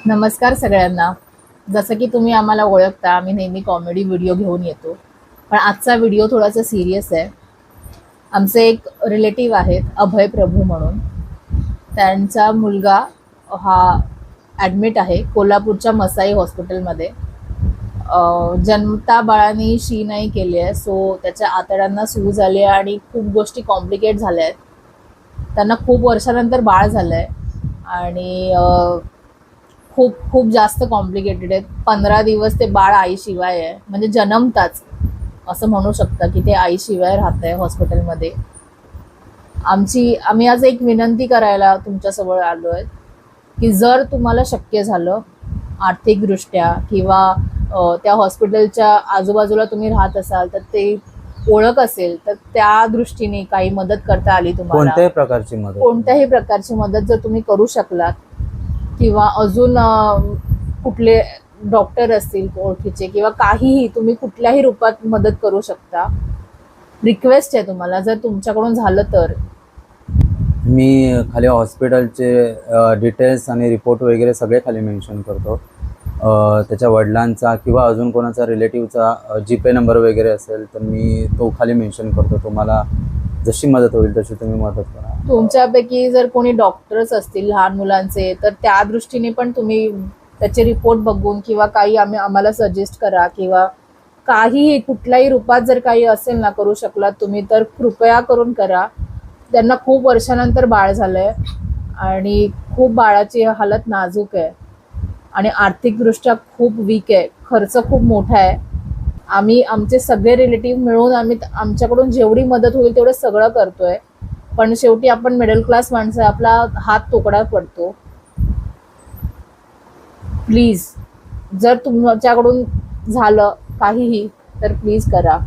नमस्कार सगळ्यांना. जसं की तुम्ही आम्हाला ओळखता, आम्ही नेहमी कॉमेडी व्हिडिओ घेऊन येतो. पण आजचा व्हिडिओ थोडासा सीरियस आहे. आमचे एक रिलेटिव्ह आहेत, अभय प्रभू म्हणून. त्यांचा मुलगा हा ॲडमिट आहे कोल्हापूरच्या मसाई हॉस्पिटलमध्ये. जन्मता बाळाने शी नाही केली आहे, सो त्याच्या आतड्यांना सूज झाली आहे आणि खूप गोष्टी कॉम्प्लिकेट झाल्या आहेत. त्यांना खूप वर्षानंतर बाळ झालं आहे आणि खूप खूप जास्त कॉम्प्लिकेटेड आहेत. 15 दिवस ते बाळ आईशिवाय आहे, म्हणजे जन्मताच असं म्हणू शकता की ते आईशिवाय राहत आहे हॉस्पिटलमध्ये. आम्ही आज एक विनंती करायला तुमच्यासमोर आलो आहे की जर तुम्हाला शक्य झालं आर्थिकदृष्ट्या किंवा त्या हॉस्पिटलच्या आजूबाजूला तुम्ही राहत असाल तर ते ओळख असेल तर त्या दृष्टीने काही मदत करता आली तुम्हाला, कोणत्याही प्रकारची मदत कोणत्याही प्रकारची मदत जर तुम्ही करू शकलात किंवा अजून कुठले डॉक्टर असतील ओळखीचे किंवा काहीही तुम्ही कुठल्याही रूपात मदत करू शकता. रिक्वेस्ट आहे तुम्हाला, जर तुमच्याकडून झालं तर. मी खाली हॉस्पिटलचे डिटेल्स आणि रिपोर्ट वगैरे सगळे खाली मेन्शन करतो. त्याच्या वडिलांचा किंवा अजून कोणाचा रिलेटिव्हचा जीपे नंबर वगैरे असेल तर मी तो खाली मेन्शन करतो. तुम्हाला जशी मदत होईल तशी तुम्ही मदत करा. तुमच्यापैकी जर कोणी डॉक्टर्स असतील लहान मुलांचे तर त्या दृष्टीने पण तुम्ही त्याचे रिपोर्ट बघून किंवा काही आम्हाला सजेस्ट करा किंवा काहीही कुठल्याही रूपात जर काही असेल ना करू शकलात तुम्ही तर कृपया करून करा. त्यांना खूप वर्षानंतर बाळ झालंय आणि खूप बाळाची हालत नाजूक आहे आणि आर्थिकदृष्ट्या खूप वीक आहे. खर्च खूप मोठा आहे. आम्ही आमचे सगळे रिलेटिव्ह मिळून आमच्याकडून जेवढी मदत होईल तेवढं सगळं करतोय. पण शेवटी आपण मिडल क्लास माणसं, आपला हात तुकडा पडतो. प्लीज जर तुमच्याकडून झालं काहीही तर प्लीज करा.